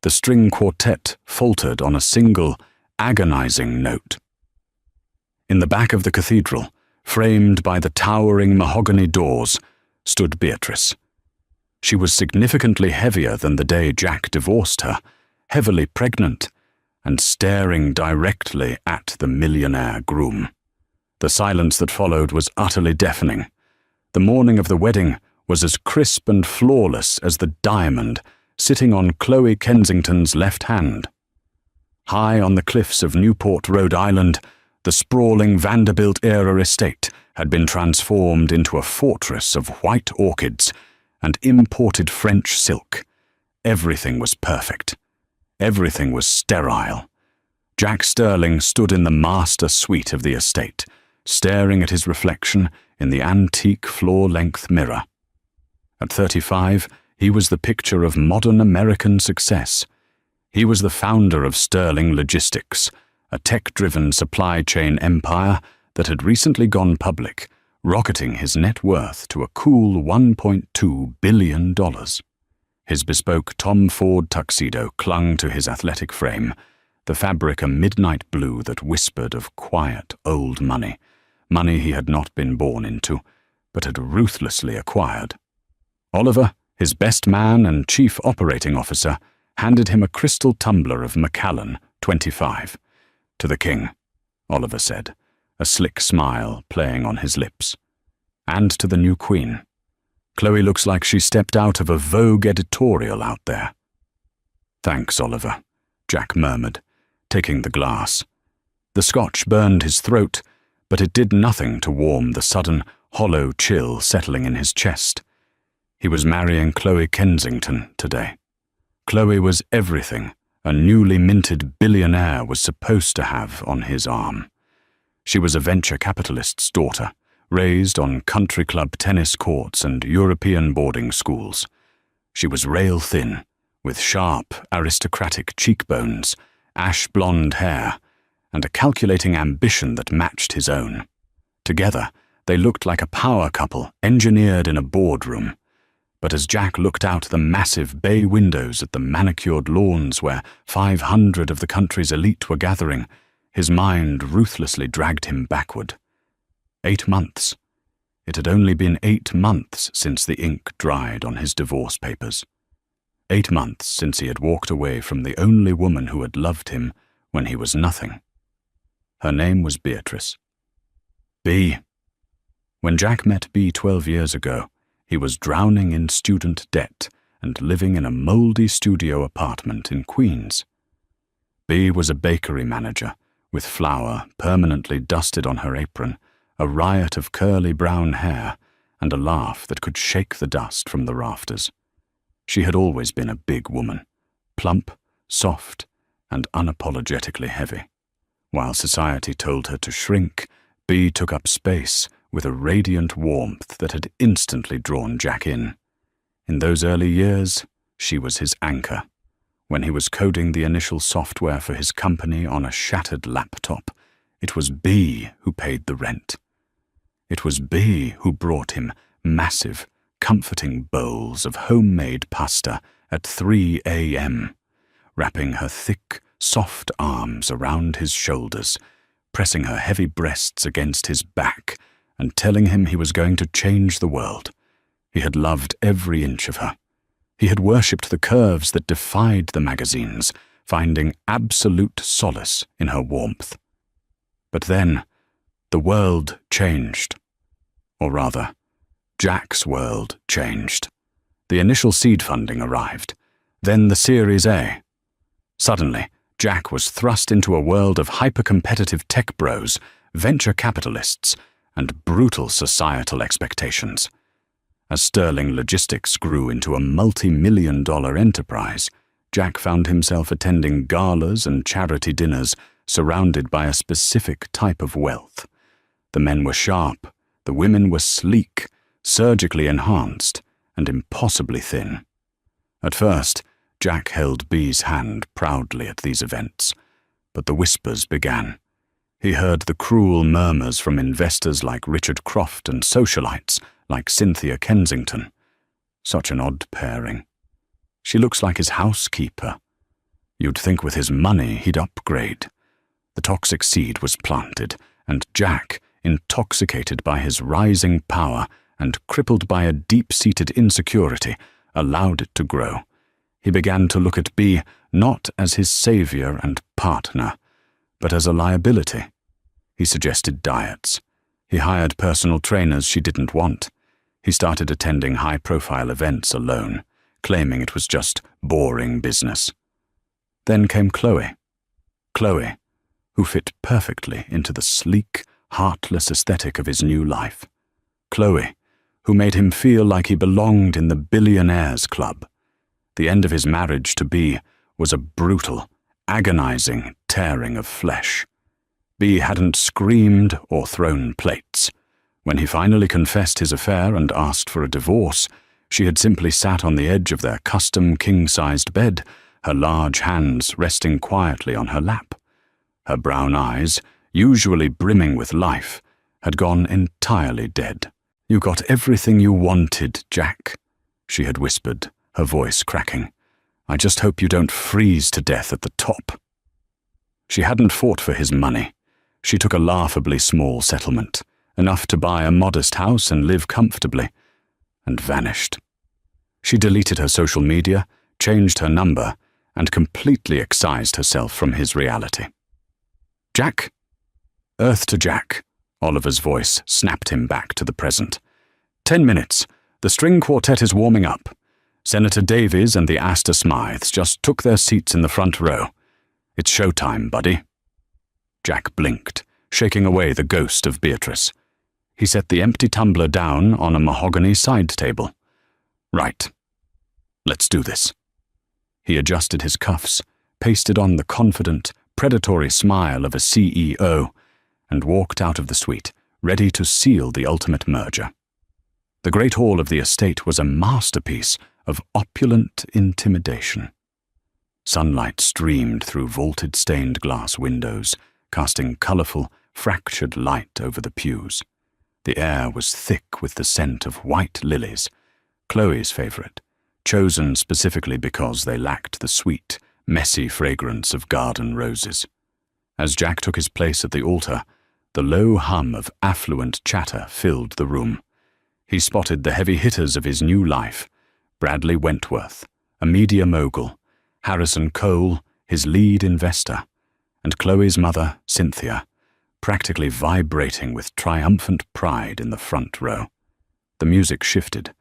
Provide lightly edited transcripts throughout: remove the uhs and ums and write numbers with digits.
The string quartet faltered on a single, agonizing note. In the back of the cathedral, framed by the towering mahogany doors, stood Beatrice. She was significantly heavier than the day Jack divorced her, heavily pregnant, and staring directly at the millionaire groom. The silence that followed was utterly deafening. The morning of the wedding was as crisp and flawless as the diamond sitting on Chloe Kensington's left hand. High on the cliffs of Newport, Rhode Island, the sprawling Vanderbilt-era estate had been transformed into a fortress of white orchids and imported French silk. Everything was perfect. Everything was sterile. Jack Sterling stood in the master suite of the estate, staring at his reflection in the antique floor-length mirror. At 35, he was the picture of modern American success. He was the founder of Sterling Logistics, a tech-driven supply chain empire that had recently gone public, rocketing his net worth to a cool $1.2 billion. His bespoke Tom Ford tuxedo clung to his athletic frame, the fabric a midnight blue that whispered of quiet old money, money he had not been born into, but had ruthlessly acquired. Oliver, his best man and chief operating officer, handed him a crystal tumbler of Macallan, 25. "To the king," Oliver said, a slick smile playing on his lips. "And to the new queen. Chloe looks like she stepped out of a Vogue editorial out there." "Thanks, Oliver," Jack murmured, taking the glass. The scotch burned his throat, but it did nothing to warm the sudden, hollow chill settling in his chest. He was marrying Chloe Kensington today. Chloe was everything a newly minted billionaire was supposed to have on his arm. She was a venture capitalist's daughter, raised on country club tennis courts and European boarding schools. She was rail-thin, with sharp, aristocratic cheekbones, ash-blonde hair, and a calculating ambition that matched his own. Together, they looked like a power couple engineered in a boardroom. But as Jack looked out the massive bay windows at the manicured lawns where 500 of the country's elite were gathering, his mind ruthlessly dragged him backward. 8 months. It had only been 8 months since the ink dried on his divorce papers. 8 months since he had walked away from the only woman who had loved him when he was nothing. Her name was Beatrice. Bea. When Jack met Bea 12 years ago, he was drowning in student debt and living in a moldy studio apartment in Queens. Bea was a bakery manager, with flour permanently dusted on her apron, a riot of curly brown hair, and a laugh that could shake the dust from the rafters. She had always been a big woman, plump, soft, and unapologetically heavy. While society told her to shrink, Bea took up space with a radiant warmth that had instantly drawn Jack in. In those early years, she was his anchor. When he was coding the initial software for his company on a shattered laptop, it was Bea who paid the rent. It was Bea who brought him massive, comforting bowls of homemade pasta at 3 a.m., wrapping her thick, soft arms around his shoulders, pressing her heavy breasts against his back, and telling him he was going to change the world. He had loved every inch of her. He had worshipped the curves that defied the magazines, finding absolute solace in her warmth. But then, the world changed. Or rather, Jack's world changed. The initial seed funding arrived, then the Series A. Suddenly, Jack was thrust into a world of hyper-competitive tech bros, venture capitalists, and brutal societal expectations. As Sterling Logistics grew into a multi-million-dollar enterprise, Jack found himself attending galas and charity dinners surrounded by a specific type of wealth. The men were sharp, the women were sleek, surgically enhanced, and impossibly thin. At first, Jack held Bea's hand proudly at these events, but the whispers began. He heard the cruel murmurs from investors like Richard Croft and socialites like Cynthia Kensington. Such an odd pairing. She looks like his housekeeper. You'd think with his money he'd upgrade. The toxic seed was planted, and Jack, intoxicated by his rising power and crippled by a deep-seated insecurity, allowed it to grow. He began to look at Bea not as his savior and partner, but as a liability. He suggested diets. He hired personal trainers she didn't want. He started attending high-profile events alone, claiming it was just boring business. Then came Chloe, who fit perfectly into the sleek, heartless aesthetic of his new life. Chloe, who made him feel like he belonged in the Billionaires Club. The end of his marriage to Bea was a brutal, agonizing tearing of flesh. Bea hadn't screamed or thrown plates. When he finally confessed his affair and asked for a divorce, she had simply sat on the edge of their custom king-sized bed, her large hands resting quietly on her lap. Her brown eyes, usually brimming with life, had gone entirely dead. "You got everything you wanted, Jack," she had whispered, her voice cracking. "I just hope you don't freeze to death at the top." She hadn't fought for his money. She took a laughably small settlement, enough to buy a modest house and live comfortably, and vanished. She deleted her social media, changed her number, and completely excised herself from his reality. "Jack?" "Earth to Jack," Oliver's voice snapped him back to the present. 10 minutes. The string quartet is warming up. Senator Davies and the Astor Smythes just took their seats in the front row. It's showtime, buddy. Jack blinked, shaking away the ghost of Beatrice. He set the empty tumbler down on a mahogany side table. "Right. Let's do this." He adjusted his cuffs, pasted on the confident, predatory smile of a CEO, and walked out of the suite, ready to seal the ultimate merger. The great hall of the estate was a masterpiece of opulent intimidation. Sunlight streamed through vaulted stained glass windows, casting colourful, fractured light over the pews. The air was thick with the scent of white lilies, Chloe's favourite, chosen specifically because they lacked the sweet, messy fragrance of garden roses. As Jack took his place at the altar, the low hum of affluent chatter filled the room. He spotted the heavy hitters of his new life: Bradley Wentworth, a media mogul, Harrison Cole, his lead investor, and Chloe's mother, Cynthia, practically vibrating with triumphant pride in the front row. The music shifted.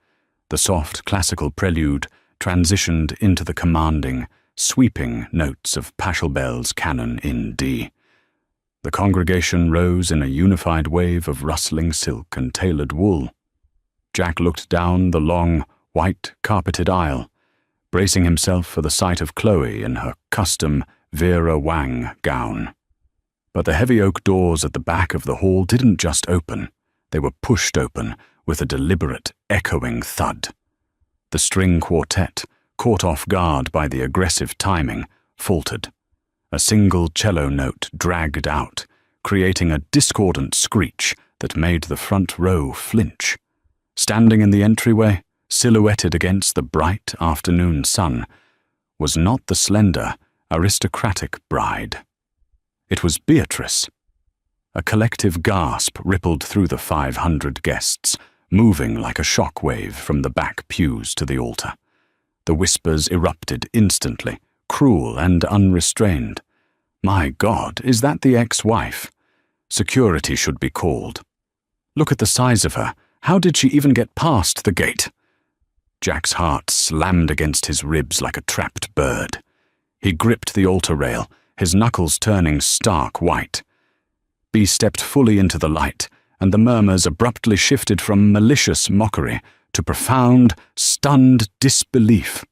The soft classical prelude transitioned into the commanding, sweeping notes of Pachelbel's canon in D. The congregation rose in a unified wave of rustling silk and tailored wool. Jack looked down the long, white, carpeted aisle, bracing himself for the sight of Chloe in her custom Vera Wang gown. But the heavy oak doors at the back of the hall didn't just open, they were pushed open with a deliberate, echoing thud. The string quartet, caught off guard by the aggressive timing, faltered. A single cello note dragged out, creating a discordant screech that made the front row flinch. Standing in the entryway, silhouetted against the bright afternoon sun, was not the slender, aristocratic bride. It was Beatrice. A collective gasp rippled through the 500 guests, moving like a shock wave from the back pews to the altar. The whispers erupted instantly, cruel and unrestrained. "My God, is that the ex-wife? Security should be called. Look at the size of her. How did she even get past the gate?" Jack's heart slammed against his ribs like a trapped bird. He gripped the altar rail, his knuckles turning stark white. Bea stepped fully into the light, and the murmurs abruptly shifted from malicious mockery to profound, stunned disbelief.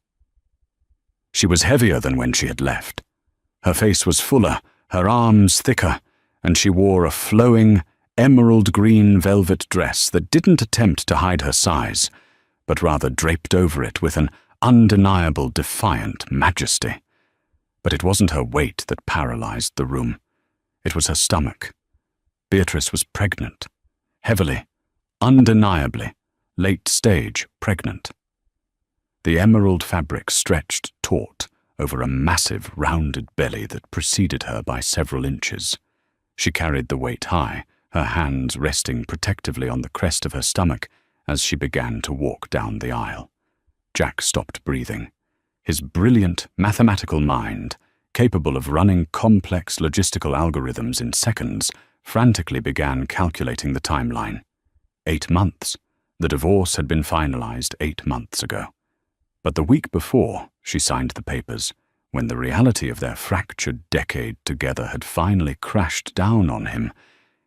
She was heavier than when she had left. Her face was fuller, her arms thicker, and she wore a flowing, emerald-green velvet dress that didn't attempt to hide her size, but rather draped over it with an undeniable, defiant majesty. But it wasn't her weight that paralyzed the room. It was her stomach. Beatrice was pregnant. Heavily, undeniably, late-stage pregnant. The emerald fabric stretched taut, over a massive, rounded belly that preceded her by several inches. She carried the weight high, her hands resting protectively on the crest of her stomach as she began to walk down the aisle. Jack stopped breathing. His brilliant mathematical mind, capable of running complex logistical algorithms in seconds, frantically began calculating the timeline. 8 months. The divorce had been finalized 8 months ago. But the week before, she signed the papers, when the reality of their fractured decade together had finally crashed down on him,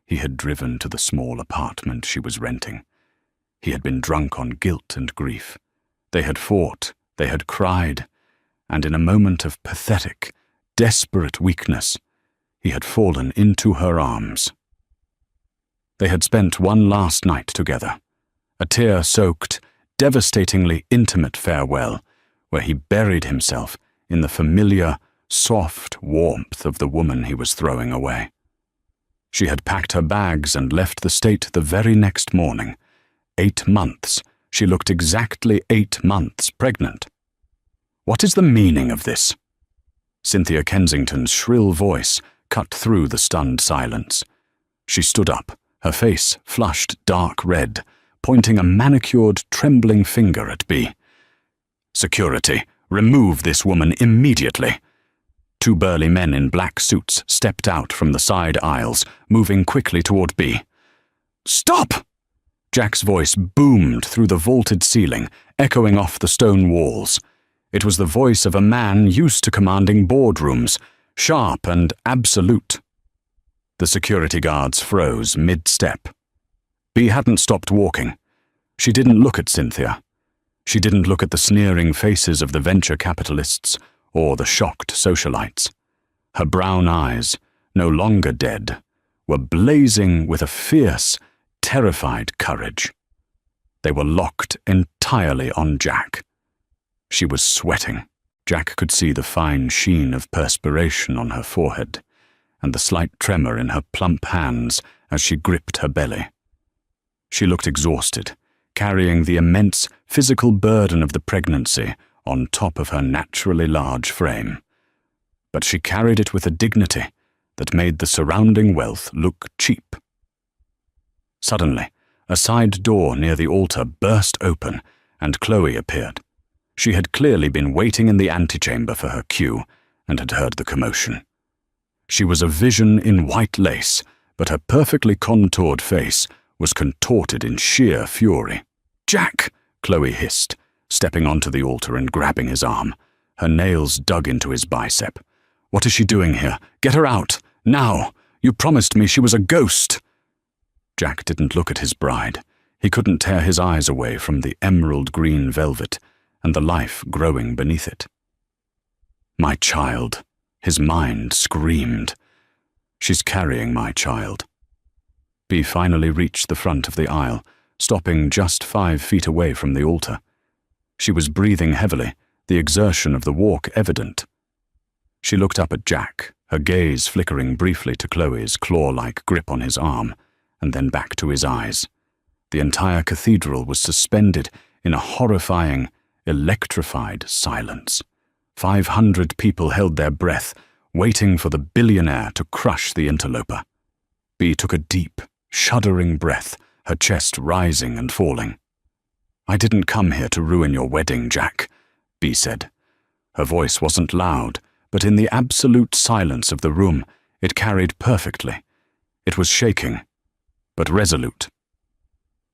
he had driven to the small apartment she was renting. He had been drunk on guilt and grief. They had fought, they had cried, and in a moment of pathetic, desperate weakness, he had fallen into her arms. They had spent one last night together, a tear-soaked, devastatingly intimate farewell, where he buried himself in the familiar, soft warmth of the woman he was throwing away. She had packed her bags and left the state the very next morning. 8 months. She looked exactly 8 months pregnant. What is the meaning of this? Cynthia Kensington's shrill voice cut through the stunned silence. She stood up, her face flushed dark red, pointing a manicured, trembling finger at B. "Security, remove this woman immediately." 2 burly men in black suits stepped out from the side aisles, moving quickly toward B. "Stop!" Jack's voice boomed through the vaulted ceiling, echoing off the stone walls. It was the voice of a man used to commanding boardrooms, sharp and absolute. The security guards froze mid-step. B hadn't stopped walking. She didn't look at Cynthia. She didn't look at the sneering faces of the venture capitalists or the shocked socialites. Her brown eyes, no longer dead, were blazing with a fierce, terrified courage. They were locked entirely on Jack. She was sweating. Jack could see the fine sheen of perspiration on her forehead and the slight tremor in her plump hands as she gripped her belly. She looked exhausted, carrying the immense physical burden of the pregnancy on top of her naturally large frame. But she carried it with a dignity that made the surrounding wealth look cheap. Suddenly, a side door near the altar burst open, and Chloe appeared. She had clearly been waiting in the antechamber for her cue and had heard the commotion. She was a vision in white lace, but her perfectly contoured face was contorted in sheer fury. "Jack!" Chloe hissed, stepping onto the altar and grabbing his arm. Her nails dug into his bicep. "What is she doing here? Get her out! Now! You promised me she was a ghost!" Jack didn't look at his bride. He couldn't tear his eyes away from the emerald green velvet and the life growing beneath it. "My child," his mind screamed. "She's carrying my child." B finally reached the front of the aisle, stopping just 5 feet away from the altar. She was breathing heavily, the exertion of the walk evident. She looked up at Jack, her gaze flickering briefly to Chloe's claw-like grip on his arm, and then back to his eyes. The entire cathedral was suspended in a horrifying, electrified silence. 500 people held their breath, waiting for the billionaire to crush the interloper. B took a deep, shuddering breath, her chest rising and falling. "I didn't come here to ruin your wedding, Jack," B said. Her voice wasn't loud, but in the absolute silence of the room, it carried perfectly. It was shaking, but resolute.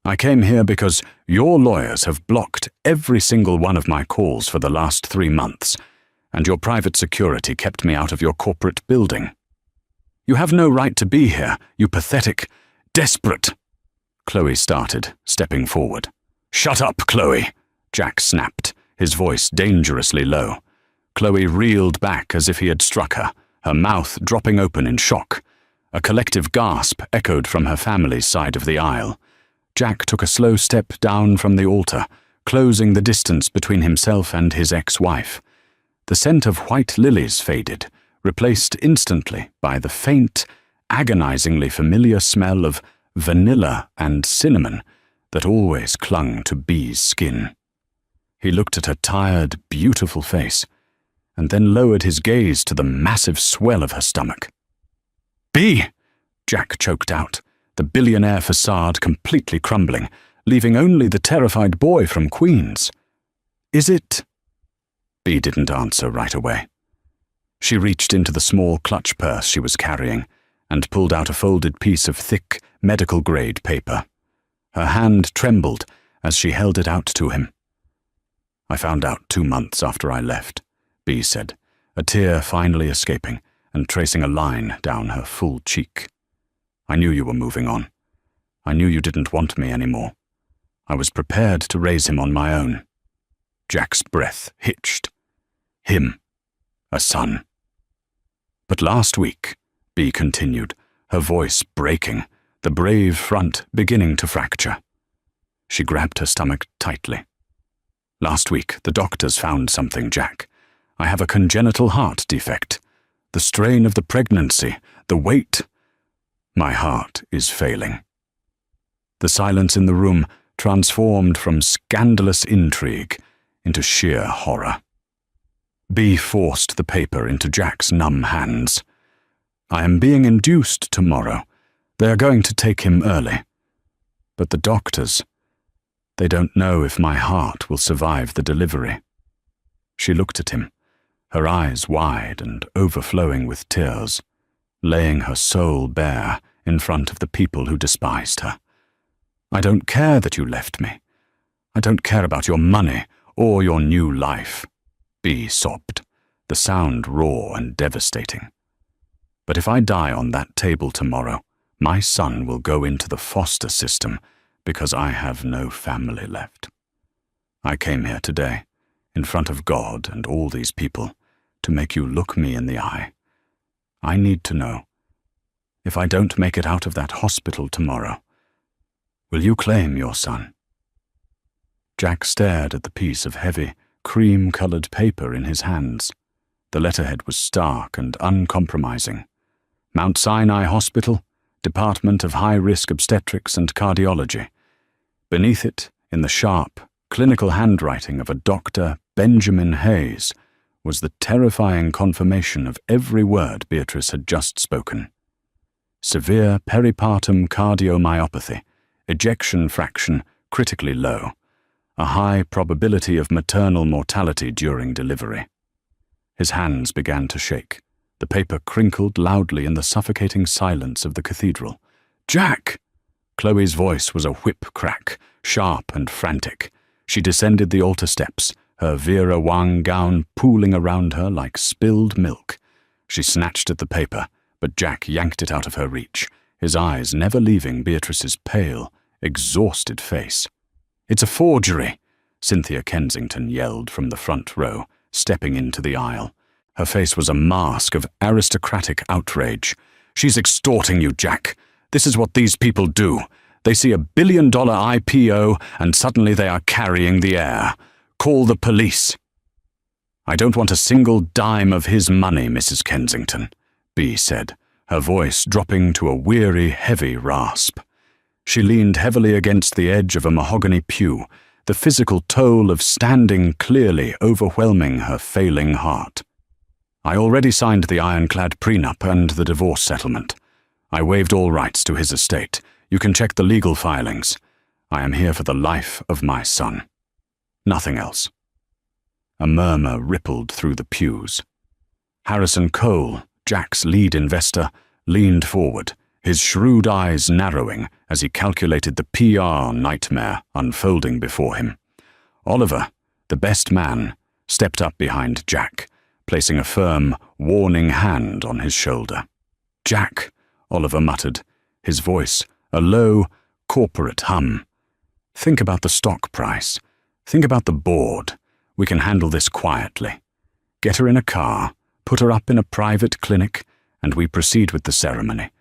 "I came here because your lawyers have blocked every single one of my calls for the last 3 months, and your private security kept me out of your corporate building. You have no right to be here, you pathetic, desperate—" Chloe started, stepping forward. "Shut up, Chloe," Jack snapped, his voice dangerously low. Chloe reeled back as if he had struck her, her mouth dropping open in shock. A collective gasp echoed from her family's side of the aisle. Jack took a slow step down from the altar, closing the distance between himself and his ex-wife. The scent of white lilies faded, replaced instantly by the faint, agonizingly familiar smell of vanilla and cinnamon that always clung to B's skin. He looked at her tired, beautiful face, and then lowered his gaze to the massive swell of her stomach. "B!" Jack choked out, the billionaire facade completely crumbling, leaving only the terrified boy from Queens. "Is it?" B didn't answer right away. She reached into the small clutch purse she was carrying and pulled out a folded piece of thick, medical-grade paper. Her hand trembled as she held it out to him. "I found out 2 months after I left," B said, a tear finally escaping and tracing a line down her full cheek. "I knew you were moving on. I knew you didn't want me anymore. I was prepared to raise him on my own." Jack's breath hitched. Him. A son. "But last week," B continued, her voice breaking, the brave front beginning to fracture. She grabbed her stomach tightly. "Last week, the doctors found something, Jack. I have a congenital heart defect. The strain of the pregnancy, the weight. My heart is failing." The silence in the room transformed from scandalous intrigue into sheer horror. B forced the paper into Jack's numb hands. "I am being induced tomorrow. They are going to take him early. But the doctors, they don't know if my heart will survive the delivery." She looked at him, her eyes wide and overflowing with tears, laying her soul bare in front of the people who despised her. "I don't care that you left me. I don't care about your money or your new life," B sobbed, the sound raw and devastating. "But if I die on that table tomorrow, my son will go into the foster system because I have no family left. I came here today, in front of God and all these people, to make you look me in the eye. I need to know, if I don't make it out of that hospital tomorrow, will you claim your son?" Jack stared at the piece of heavy, cream-colored paper in his hands. The letterhead was stark and uncompromising. "Mount Sinai Hospital, Department of High-Risk Obstetrics and Cardiology." Beneath it, in the sharp, clinical handwriting of a Dr. Benjamin Hayes, was the terrifying confirmation of every word Beatrice had just spoken. "Severe peripartum cardiomyopathy, ejection fraction critically low, a high probability of maternal mortality during delivery." His hands began to shake. The paper crinkled loudly in the suffocating silence of the cathedral. "Jack!" Chloe's voice was a whip crack, sharp and frantic. She descended the altar steps, her Vera Wang gown pooling around her like spilled milk. She snatched at the paper, but Jack yanked it out of her reach, his eyes never leaving Beatrice's pale, exhausted face. "It's a forgery!" Cynthia Kensington yelled from the front row, stepping into the aisle. Her face was a mask of aristocratic outrage. "She's extorting you, Jack. This is what these people do. They see $1 billion IPO and suddenly they are carrying the air. Call the police." "I don't want a single dime of his money, Mrs. Kensington," B said, her voice dropping to a weary, heavy rasp. She leaned heavily against the edge of a mahogany pew, the physical toll of standing clearly overwhelming her failing heart. "I already signed the ironclad prenup and the divorce settlement. I waived all rights to his estate. You can check the legal filings. I am here for the life of my son. Nothing else." A murmur rippled through the pews. Harrison Cole, Jack's lead investor, leaned forward, his shrewd eyes narrowing as he calculated the PR nightmare unfolding before him. Oliver, the best man, stepped up behind Jack, placing a firm, warning hand on his shoulder. "Jack," Oliver muttered, his voice a low, corporate hum. "Think about the stock price. Think about the board. We can handle this quietly. Get her in a car, put her up in a private clinic, and we proceed with the ceremony.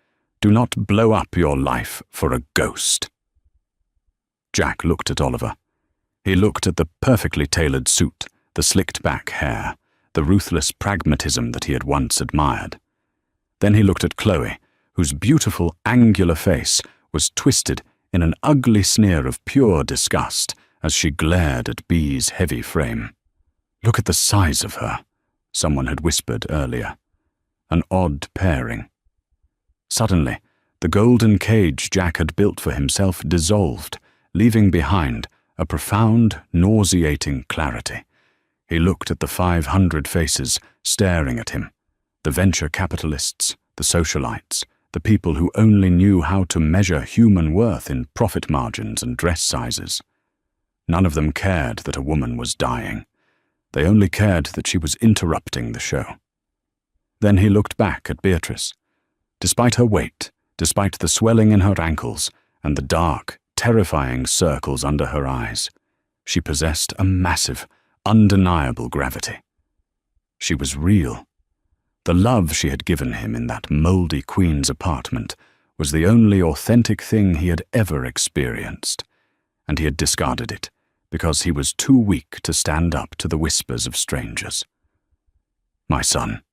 Do not blow up your life for a ghost." Jack looked at Oliver. He looked at the perfectly tailored suit, the slicked-back hair, the ruthless pragmatism that he had once admired. Then he looked at Chloe, whose beautiful, angular face was twisted in an ugly sneer of pure disgust as she glared at B's heavy frame. "Look at the size of her," someone had whispered earlier. An odd pairing. Suddenly, the golden cage Jack had built for himself dissolved, leaving behind a profound, nauseating clarity. He looked at the 500 faces staring at him, the venture capitalists, the socialites, the people who only knew how to measure human worth in profit margins and dress sizes. None of them cared that a woman was dying. They only cared that she was interrupting the show. Then he looked back at Beatrice. Despite her weight, despite the swelling in her ankles and the dark, terrifying circles under her eyes, she possessed a massive, undeniable gravity. She was real. The love she had given him in that mouldy queen's apartment was the only authentic thing he had ever experienced, and he had discarded it because he was too weak to stand up to the whispers of strangers. "My son,"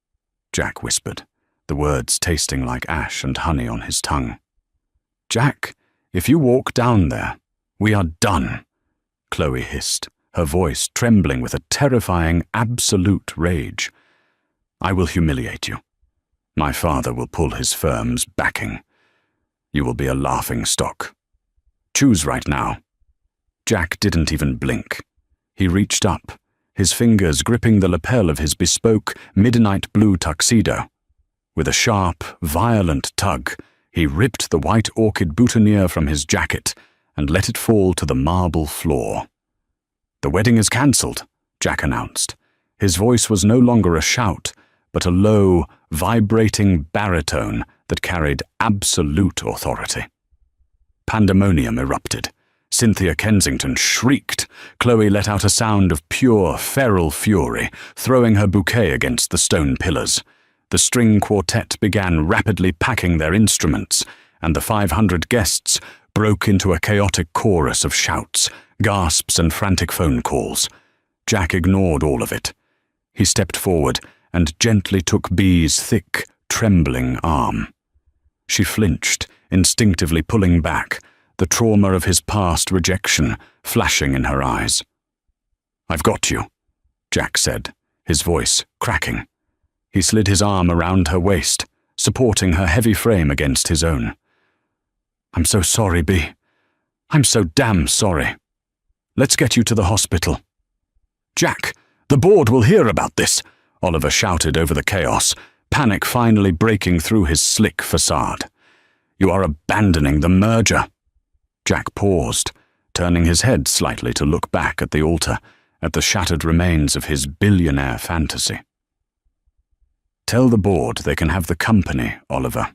Jack whispered, the words tasting like ash and honey on his tongue. "Jack, if you walk down there, we are done," Chloe hissed, her voice trembling with a terrifying, absolute rage. "I will humiliate you. My father will pull his firm's backing. You will be a laughing stock. Choose right now." Jack didn't even blink. He reached up, his fingers gripping the lapel of his bespoke midnight blue tuxedo. With a sharp, violent tug, he ripped the white orchid boutonniere from his jacket and let it fall to the marble floor. "The wedding is cancelled," Jack announced. His voice was no longer a shout, but a low, vibrating baritone that carried absolute authority. Pandemonium erupted. Cynthia Kensington shrieked. Chloe let out a sound of pure, feral fury, throwing her bouquet against the stone pillars. The string quartet began rapidly packing their instruments, and the 500 guests broke into a chaotic chorus of shouts, gasps, and frantic phone calls. Jack ignored all of it. He stepped forward and gently took Bee's thick, trembling arm. She flinched, instinctively pulling back, the trauma of his past rejection flashing in her eyes. "I've got you," Jack said, his voice cracking. He slid his arm around her waist, supporting her heavy frame against his own. "I'm so sorry, Bee. I'm so damn sorry. Let's get you to the hospital." "Jack, the board will hear about this," Oliver shouted over the chaos, panic finally breaking through his slick facade. "You are abandoning the merger." Jack paused, turning his head slightly to look back at the altar, at the shattered remains of his billionaire fantasy. "Tell the board they can have the company, Oliver.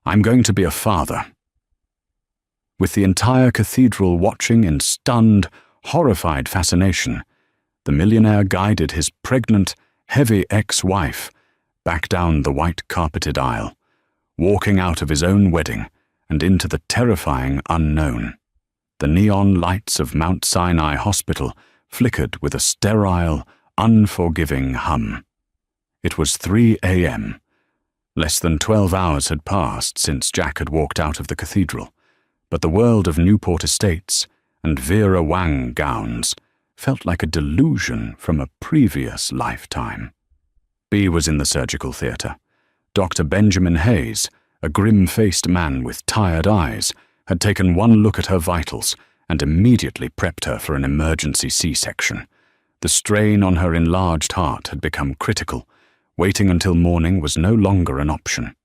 I'm going to be a father." With the entire cathedral watching in stunned, horrified fascination, the millionaire guided his pregnant, heavy ex-wife back down the white-carpeted aisle, walking out of his own wedding and into the terrifying unknown. The neon lights of Mount Sinai Hospital flickered with a sterile, unforgiving hum. It was 3 a.m. Less than 12 hours had passed since Jack had walked out of the cathedral, but the world of Newport Estates and Vera Wang gowns felt like a delusion from a previous lifetime. Bee was in the surgical theatre. Dr. Benjamin Hayes, a grim-faced man with tired eyes, had taken one look at her vitals and immediately prepped her for an emergency C-section. The strain on her enlarged heart had become critical. Waiting until morning was no longer an option.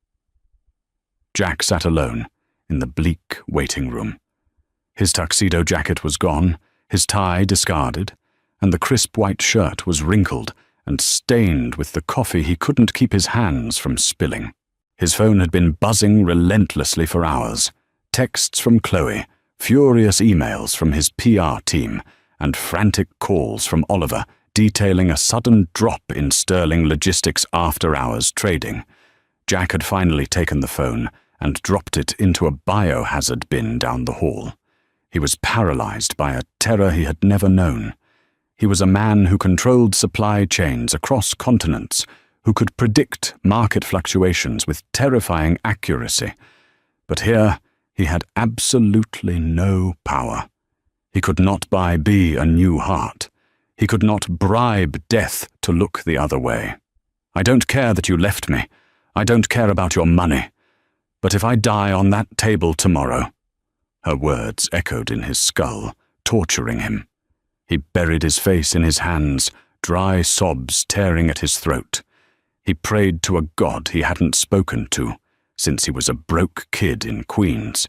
Jack sat alone in the bleak waiting room. His tuxedo jacket was gone, his tie discarded, and the crisp white shirt was wrinkled and stained with the coffee he couldn't keep his hands from spilling. His phone had been buzzing relentlessly for hours. Texts from Chloe, furious emails from his PR team, and frantic calls from Oliver detailing a sudden drop in Sterling Logistics after-hours trading. Jack had finally taken the phone and dropped it into a biohazard bin down the hall. He was paralyzed by a terror he had never known. He was a man who controlled supply chains across continents, who could predict market fluctuations with terrifying accuracy. But here, he had absolutely no power. He could not buy Bee a new heart. He could not bribe death to look the other way. I don't care that you left me. I don't care about your money. But if I die on that table tomorrow—" Her words echoed in his skull, torturing him. He buried his face in his hands, dry sobs tearing at his throat. He prayed to a God he hadn't spoken to since he was a broke kid in Queens.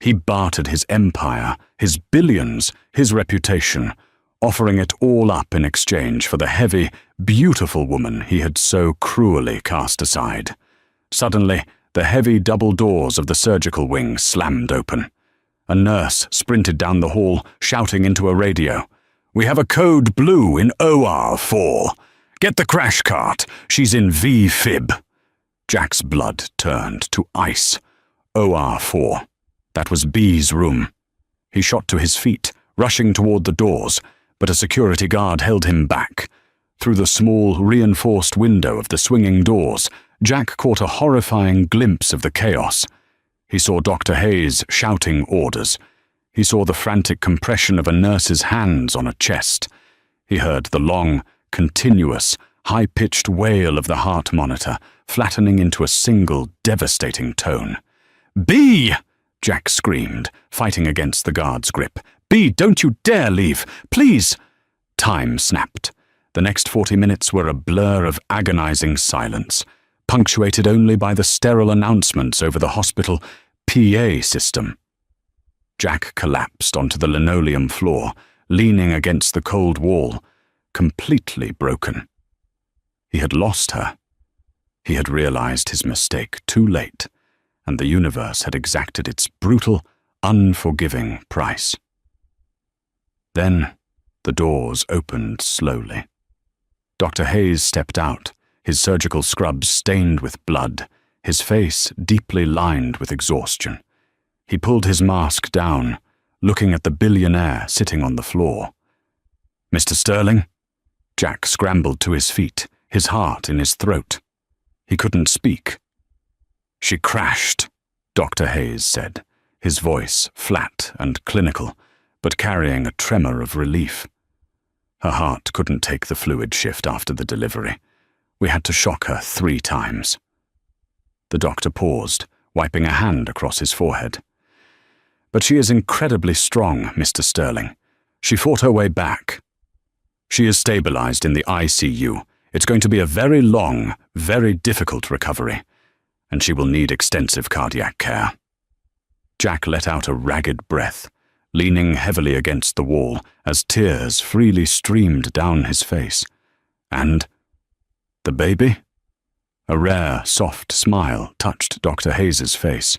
He bartered his empire, his billions, his reputation, offering it all up in exchange for the heavy, beautiful woman he had so cruelly cast aside. Suddenly, the heavy double doors of the surgical wing slammed open. A nurse sprinted down the hall, shouting into a radio, "We have a code blue in OR4. Get the crash cart. She's in V-fib." Jack's blood turned to ice. OR4. That was B's room. He shot to his feet, rushing toward the doors, but a security guard held him back. Through the small, reinforced window of the swinging doors, Jack caught a horrifying glimpse of the chaos. He saw Dr. Hayes shouting orders. He saw the frantic compression of a nurse's hands on a chest. He heard the long, continuous, high-pitched wail of the heart monitor, flattening into a single, devastating tone. "B!" Jack screamed, fighting against the guard's grip. "B, don't you dare leave! Please!" Time snapped. The next 40 minutes were a blur of agonizing silence, punctuated only by the sterile announcements over the hospital PA system. Jack collapsed onto the linoleum floor, leaning against the cold wall, completely broken. He had lost her. He had realized his mistake too late, and the universe had exacted its brutal, unforgiving price. Then the doors opened slowly. Dr. Hayes stepped out, his surgical scrubs stained with blood, his face deeply lined with exhaustion. He pulled his mask down, looking at the billionaire sitting on the floor. "Mr. Sterling?" Jack scrambled to his feet, his heart in his throat. He couldn't speak. "She crashed," Dr. Hayes said, his voice flat and clinical, but carrying a tremor of relief. "Her heart couldn't take the fluid shift after the delivery. We had to shock her 3 times. The doctor paused, wiping a hand across his forehead. "But she is incredibly strong, Mr. Sterling. She fought her way back. She is stabilized in the ICU. It's going to be a very long, very difficult recovery, and she will need extensive cardiac care." Jack let out a ragged breath, leaning heavily against the wall as tears freely streamed down his face. "And the baby?" A rare, soft smile touched Dr. Hayes's face.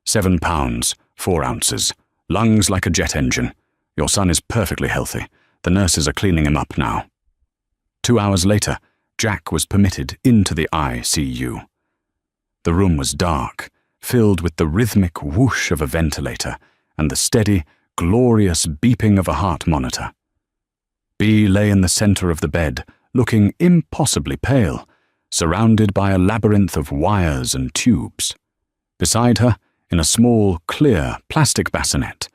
7 pounds, 4 ounces, lungs like a jet engine. Your son is perfectly healthy. The nurses are cleaning him up now. 2 hours later, Jack was permitted into the ICU. The room was dark, filled with the rhythmic whoosh of a ventilator and the steady, glorious beeping of a heart monitor. B lay in the center of the bed, looking impossibly pale, surrounded by a labyrinth of wires and tubes. Beside her, in a small, clear, plastic bassinet,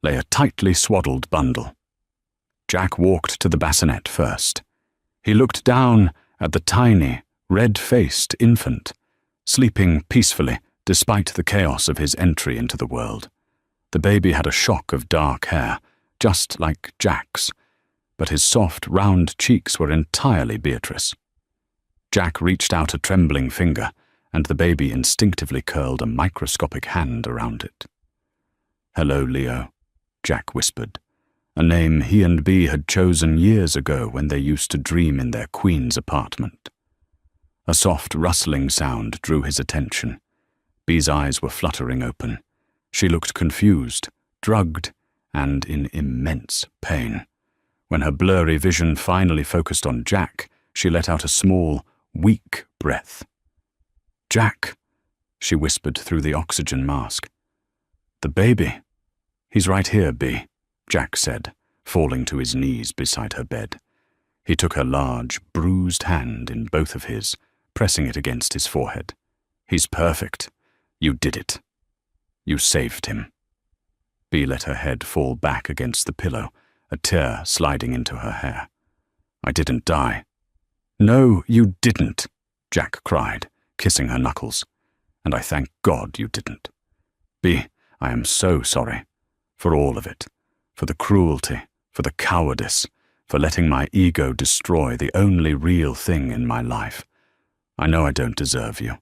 lay a tightly swaddled bundle. Jack walked to the bassinet first. He looked down at the tiny, red-faced infant, sleeping peacefully despite the chaos of his entry into the world. The baby had a shock of dark hair, just like Jack's, but his soft, round cheeks were entirely Beatrice. Jack reached out a trembling finger, and the baby instinctively curled a microscopic hand around it. "Hello, Leo," Jack whispered, a name he and Bea had chosen years ago when they used to dream in their Queen's apartment. A soft rustling sound drew his attention. Bea's eyes were fluttering open. She looked confused, drugged, and in immense pain. When her blurry vision finally focused on Jack, she let out a small, weak breath. "Jack," she whispered through the oxygen mask. "The baby. He's right here, Bea," Jack said, falling to his knees beside her bed. He took her large, bruised hand in both of his, pressing it against his forehead. "He's perfect. You did it. You saved him." Bea let her head fall back against the pillow, a tear sliding into her hair. "I didn't die." "No, you didn't," Jack cried, kissing her knuckles. And I thank God you didn't. Bea, I am so sorry. For all of it. For the cruelty, for the cowardice, for letting my ego destroy the only real thing in my life. I know I don't deserve you.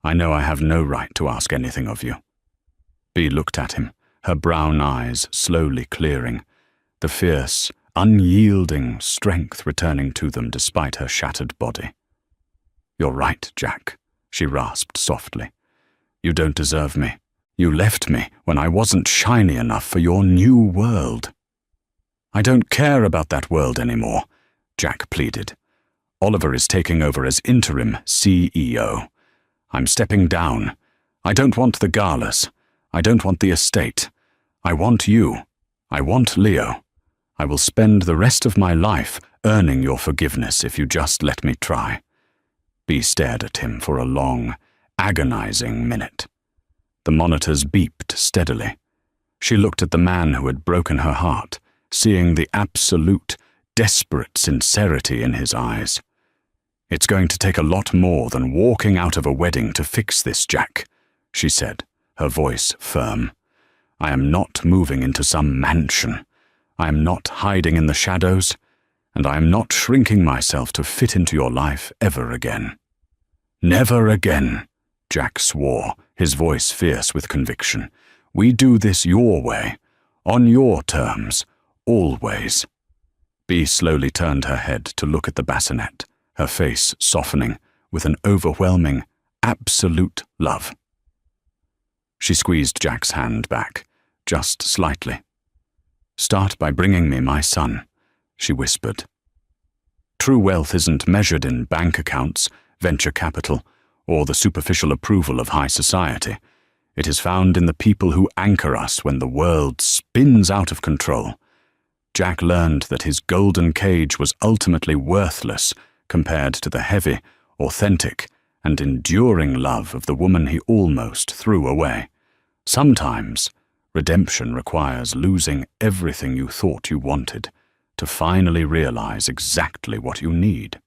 I know I have no right to ask anything of you. Bea looked at him, her brown eyes slowly clearing, the fierce, unyielding strength returning to them despite her shattered body. You're right, Jack, she rasped softly. You don't deserve me. You left me when I wasn't shiny enough for your new world. I don't care about that world anymore, Jack pleaded. Oliver is taking over as interim CEO. I'm stepping down. I don't want the galas. I don't want the estate. I want you. I want Leo. I will spend the rest of my life earning your forgiveness if you just let me try. Bea stared at him for a long, agonizing minute. The monitors beeped steadily. She looked at the man who had broken her heart, seeing the absolute, desperate sincerity in his eyes. It's going to take a lot more than walking out of a wedding to fix this, Jack, she said, her voice firm. I am not moving into some mansion. I am not hiding in the shadows, and I am not shrinking myself to fit into your life ever again. Never again, Jack swore, his voice fierce with conviction. We do this your way, on your terms, always. Bea slowly turned her head to look at the bassinet, her face softening with an overwhelming, absolute love. She squeezed Jack's hand back, just slightly. Start by bringing me my son, she whispered. True wealth isn't measured in bank accounts, venture capital, or the superficial approval of high society. It is found in the people who anchor us when the world spins out of control. Jack learned that his golden cage was ultimately worthless compared to the heavy, authentic, and enduring love of the woman he almost threw away. Sometimes, redemption requires losing everything you thought you wanted to finally realize exactly what you need.